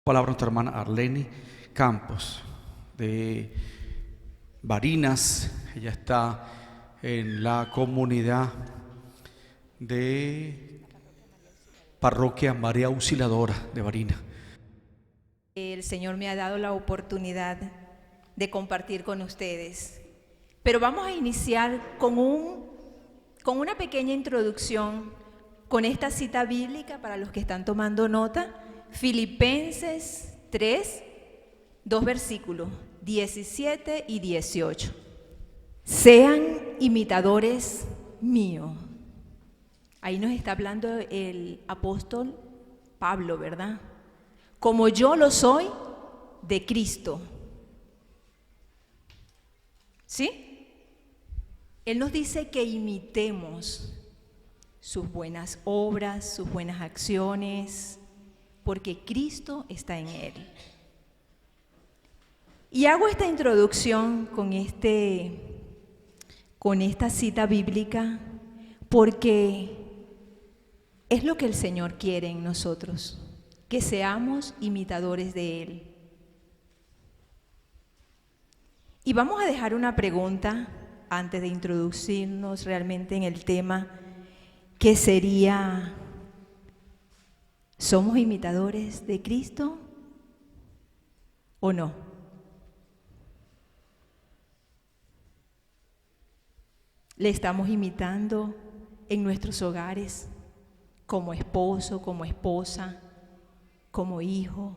Palabra nuestra hermana Arleni Campos de Barinas. Ella está en la comunidad de Parroquia María Auxiliadora de Barinas. El Señor me ha dado la oportunidad de compartir con ustedes, pero vamos a iniciar con una pequeña introducción con esta cita bíblica para los que están tomando nota. Filipenses 3, 2 versículos 17 y 18. Sean imitadores míos. Ahí nos está hablando el apóstol Pablo, ¿verdad? Como yo lo soy de Cristo. ¿Sí? Él nos dice que imitemos sus buenas obras, sus buenas acciones, porque Cristo está en él. Y hago esta introducción con esta cita bíblica porque es lo que el Señor quiere en nosotros, que seamos imitadores de Él. Y vamos a dejar una pregunta antes de introducirnos realmente en el tema, que sería: ¿somos imitadores de Cristo o no? ¿Le estamos imitando en nuestros hogares, como esposo, como esposa, como hijo,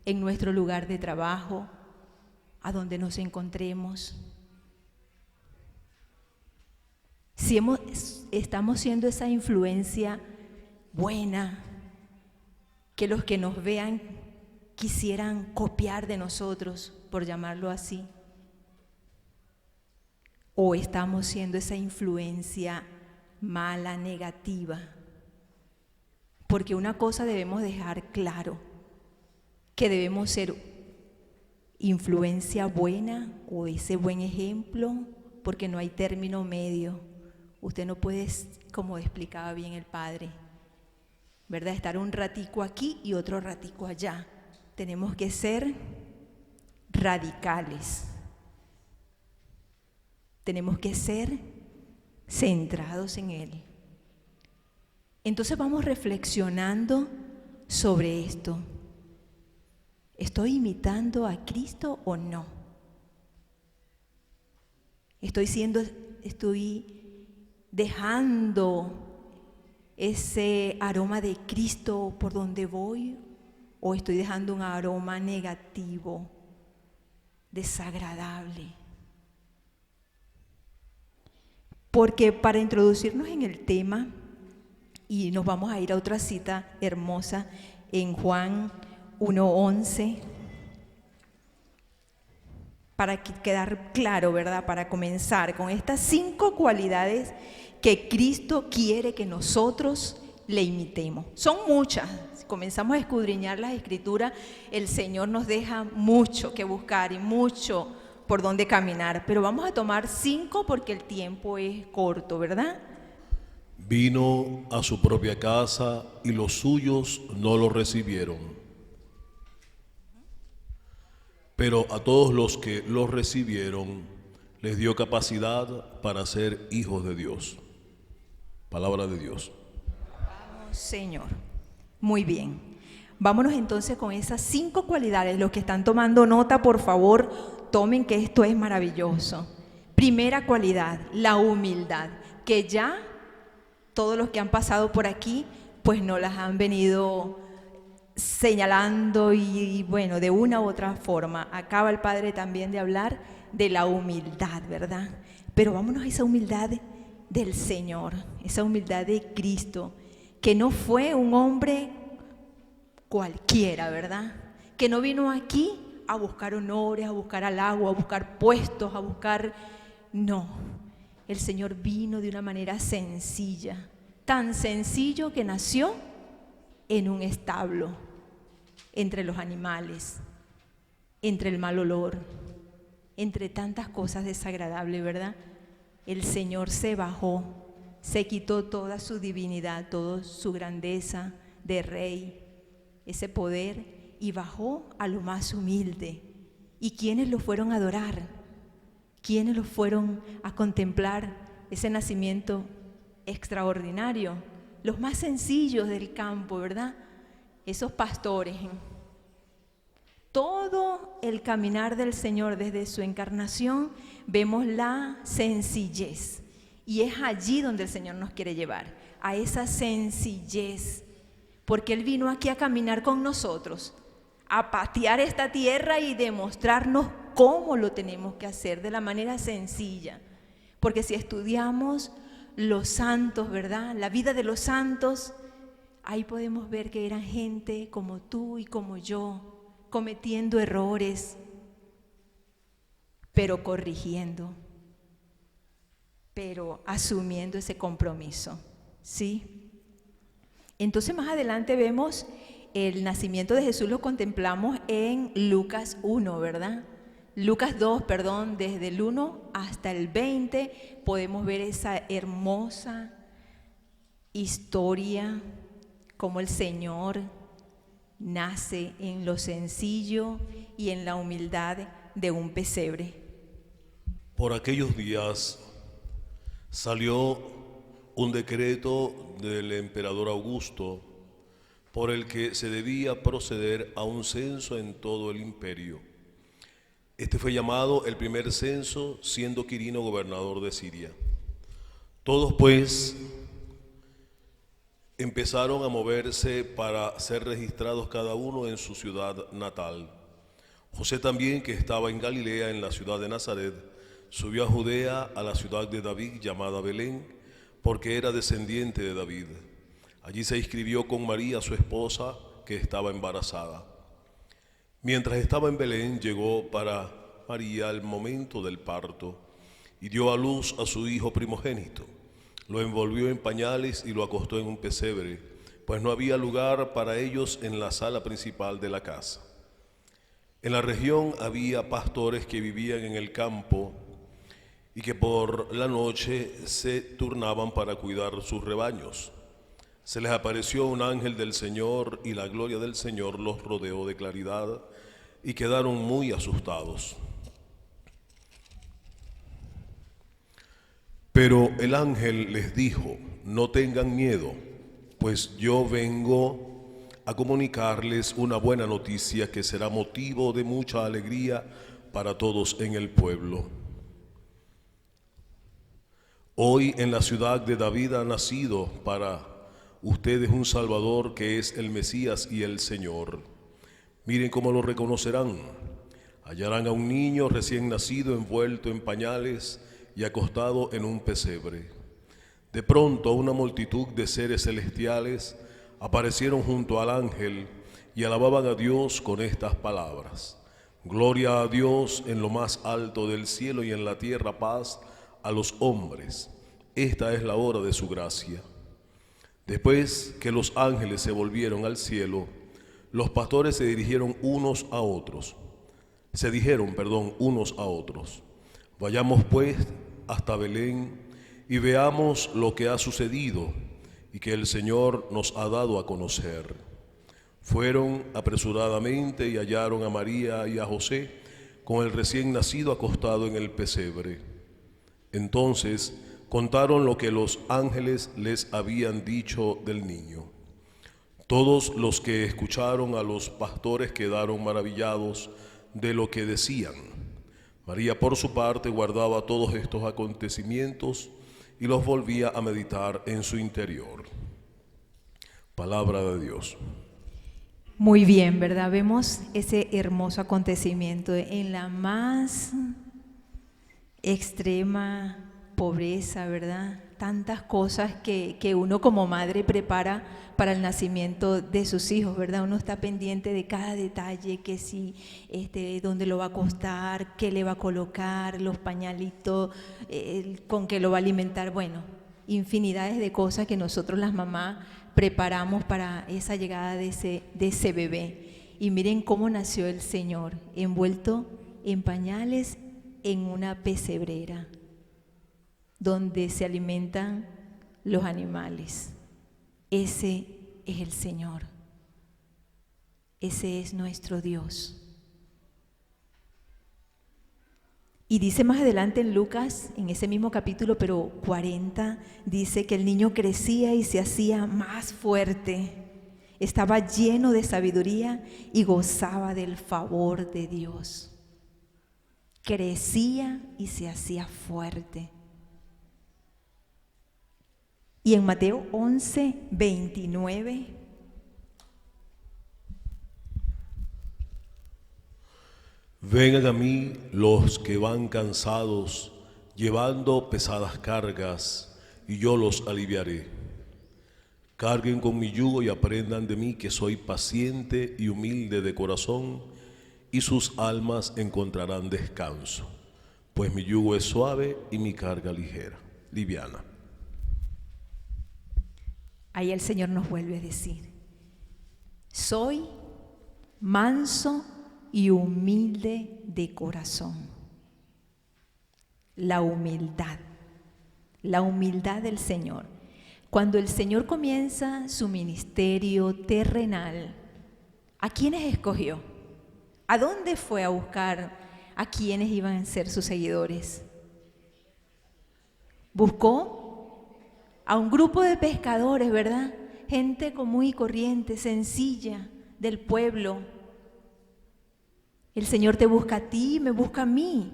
en nuestro lugar de trabajo, a donde nos encontremos? Si estamos siendo esa influencia buena, que los que nos vean quisieran copiar de nosotros, por llamarlo así, o estamos siendo esa influencia mala, negativa. Porque una cosa debemos dejar claro, que debemos ser influencia buena o ese buen ejemplo, porque no hay término medio. Usted no puede, como explicaba bien el Padre, ¿verdad?, estar un ratico aquí y otro ratico allá. Tenemos que ser radicales. Tenemos que ser centrados en Él. Entonces vamos reflexionando sobre esto. ¿Estoy imitando a Cristo o no? ¿Estoy dejando ese aroma de Cristo por donde voy, o estoy dejando un aroma negativo, desagradable? Porque para introducirnos en el tema, y nos vamos a ir a otra cita hermosa en Juan 1:11, para quedar claro, ¿verdad?, para comenzar con estas 5 cualidades que Cristo quiere que nosotros le imitemos. Son muchas. Si comenzamos a escudriñar las Escrituras, el Señor nos deja mucho que buscar y mucho por dónde caminar, pero vamos a tomar 5 porque el tiempo es corto, ¿verdad? Vino a su propia casa y los suyos no lo recibieron. Pero a todos los que lo recibieron les dio capacidad para ser hijos de Dios. Palabra de Dios. Vamos, Señor. Muy bien. Vámonos entonces con esas 5 cualidades. Los que están tomando nota, por favor, tomen, que esto es maravilloso. Primera cualidad, la humildad, que ya todos los que han pasado por aquí, pues nos las han venido señalando y bueno, de una u otra forma. Acaba el Padre también de hablar de la humildad, ¿verdad? Pero vámonos a esa humildad del Señor, esa humildad de Cristo, que no fue un hombre cualquiera, ¿verdad? Que no vino aquí a buscar honores, a buscar halago, a buscar puestos, a buscar... No, el Señor vino de una manera sencilla, tan sencillo que nació en un establo, entre los animales, entre el mal olor, entre tantas cosas desagradables, ¿verdad? El Señor se bajó, se quitó toda su divinidad, toda su grandeza de rey, ese poder, y bajó a lo más humilde. ¿Y quiénes lo fueron a adorar? ¿Quiénes lo fueron a contemplar ese nacimiento extraordinario? Los más sencillos del campo, ¿verdad? Esos pastores. Todo el caminar del Señor desde su encarnación vemos la sencillez. Y es allí donde el Señor nos quiere llevar, a esa sencillez. Porque Él vino aquí a caminar con nosotros, a patear esta tierra y demostrarnos cómo lo tenemos que hacer de la manera sencilla. Porque si estudiamos los santos, ¿verdad? La vida de los santos, ahí podemos ver que eran gente como tú y como yo, cometiendo errores, pero corrigiendo, pero asumiendo ese compromiso, ¿sí? Entonces más adelante vemos el nacimiento de Jesús, lo contemplamos en Lucas 1, ¿verdad? Lucas 2, perdón, desde el 1 hasta el 20 podemos ver esa hermosa historia, como el Señor nace en lo sencillo y en la humildad de un pesebre. Por aquellos días salió un decreto del emperador Augusto por el que se debía proceder a un censo en todo el imperio. Este fue llamado el primer censo, siendo Quirino gobernador de Siria. Todos pues empezaron a moverse para ser registrados cada uno en su ciudad natal. José también, que estaba en Galilea, en la ciudad de Nazaret, subió a Judea, a la ciudad de David, llamada Belén, porque era descendiente de David. Allí se inscribió con María, su esposa, que estaba embarazada. Mientras estaba en Belén, llegó para María el momento del parto, y dio a luz a su hijo primogénito. Lo envolvió en pañales y lo acostó en un pesebre, pues no había lugar para ellos en la sala principal de la casa. En la región había pastores que vivían en el campo y que por la noche se turnaban para cuidar sus rebaños. Se les apareció un ángel del Señor y la gloria del Señor los rodeó de claridad y quedaron muy asustados. Pero el ángel les dijo: no tengan miedo, pues yo vengo a comunicarles una buena noticia que será motivo de mucha alegría para todos en el pueblo. Hoy en la ciudad de David ha nacido para ustedes un Salvador, que es el Mesías y el Señor. Miren cómo lo reconocerán. Hallarán a un niño recién nacido envuelto en pañales y acostado en un pesebre. De pronto una multitud de seres celestiales aparecieron junto al ángel y alababan a Dios con estas palabras: gloria a Dios en lo más alto del cielo y en la tierra paz a los hombres. Esta es la hora de su gracia. Después que los ángeles se volvieron al cielo, los pastores se dijeron unos a otros: vayamos pues hasta Belén y veamos lo que ha sucedido y que el Señor nos ha dado a conocer. Fueron apresuradamente y hallaron a María y a José con el recién nacido acostado en el pesebre. Entonces contaron lo que los ángeles les habían dicho del niño. Todos los que escucharon a los pastores quedaron maravillados de lo que decían. María, por su parte, guardaba todos estos acontecimientos y los volvía a meditar en su interior. Palabra de Dios. Muy bien, ¿verdad? Vemos ese hermoso acontecimiento en la más extrema pobreza, ¿verdad? Tantas cosas que uno como madre prepara para el nacimiento de sus hijos, ¿verdad? Uno está pendiente de cada detalle, que si, dónde lo va a acostar, qué le va a colocar, los pañalitos, con qué lo va a alimentar, bueno, infinidades de cosas que nosotros las mamás preparamos para esa llegada de ese bebé. Y miren cómo nació el Señor, envuelto en pañales en una pesebrera, donde se alimentan los animales. Ese es el Señor. Ese es nuestro Dios. Y dice más adelante en Lucas, en ese mismo capítulo, pero 40, dice que el niño crecía y se hacía más fuerte. Estaba lleno de sabiduría y gozaba del favor de Dios. Crecía y se hacía fuerte. Y en Mateo 11, 29, vengan a mí los que van cansados, llevando pesadas cargas, y yo los aliviaré. Carguen con mi yugo y aprendan de mí, que soy paciente y humilde de corazón, y sus almas encontrarán descanso, pues mi yugo es suave y mi carga liviana. Ahí el Señor nos vuelve a decir, soy manso y humilde de corazón. La humildad del Señor. Cuando el Señor comienza su ministerio terrenal, ¿a quiénes escogió? ¿A dónde fue a buscar a quienes iban a ser sus seguidores? Buscó a un grupo de pescadores, ¿verdad? Gente común y corriente, sencilla, del pueblo. El Señor te busca a ti, me busca a mí.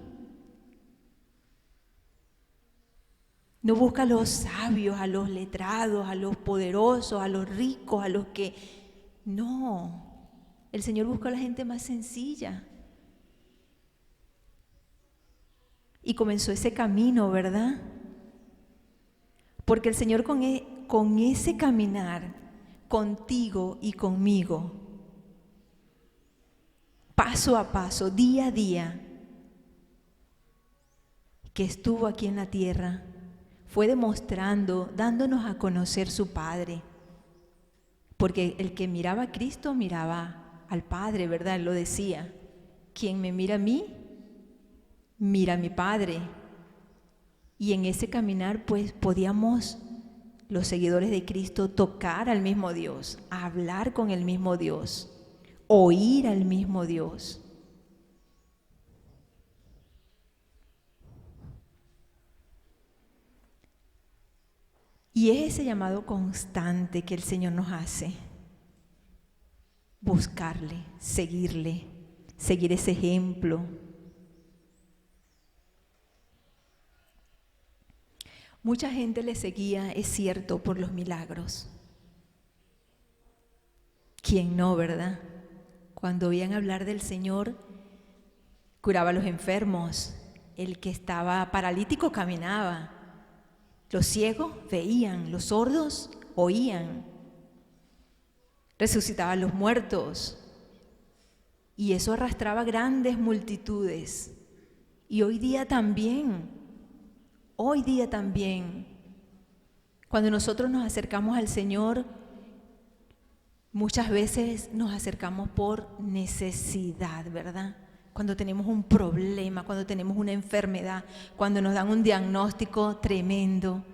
No busca a los sabios, a los letrados, a los poderosos, a los ricos, a los que... No, el Señor busca a la gente más sencilla. Y comenzó ese camino, ¿verdad? Porque el Señor con ese caminar, contigo y conmigo, paso a paso, día a día, que estuvo aquí en la tierra, fue demostrando, dándonos a conocer su Padre. Porque el que miraba a Cristo miraba al Padre, ¿verdad? Él lo decía. Quien me mira a mí, mira a mi Padre. Y en ese caminar, pues, podíamos, los seguidores de Cristo, tocar al mismo Dios, hablar con el mismo Dios, oír al mismo Dios. Y es ese llamado constante que el Señor nos hace. Buscarle, seguirle, seguir ese ejemplo. Mucha gente le seguía, es cierto, por los milagros. ¿Quién no, verdad? Cuando oían hablar del Señor, curaba a los enfermos. El que estaba paralítico caminaba. Los ciegos veían, los sordos oían. Resucitaba a los muertos. Y eso arrastraba grandes multitudes. Y hoy día también, cuando nosotros nos acercamos al Señor, muchas veces nos acercamos por necesidad, ¿verdad? Cuando tenemos un problema, cuando tenemos una enfermedad, cuando nos dan un diagnóstico tremendo,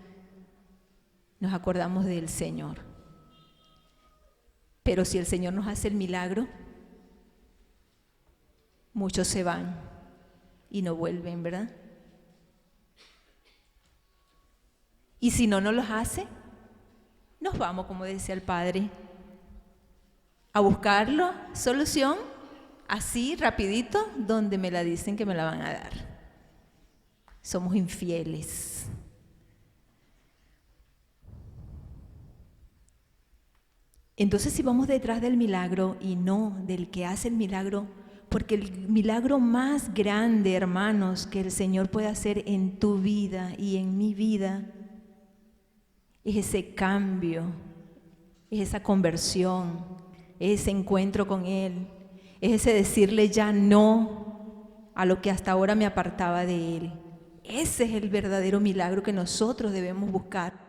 nos acordamos del Señor. Pero si el Señor nos hace el milagro, muchos se van y no vuelven, ¿verdad? Y si no nos los hace, nos vamos, como decía el Padre, a buscarlo, solución, así, rapidito, donde me la dicen que me la van a dar. Somos infieles. Entonces, si vamos detrás del milagro y no del que hace el milagro, porque el milagro más grande, hermanos, que el Señor puede hacer en tu vida y en mi vida, es ese cambio, es esa conversión, es ese encuentro con Él, es ese decirle ya no a lo que hasta ahora me apartaba de Él. Ese es el verdadero milagro que nosotros debemos buscar.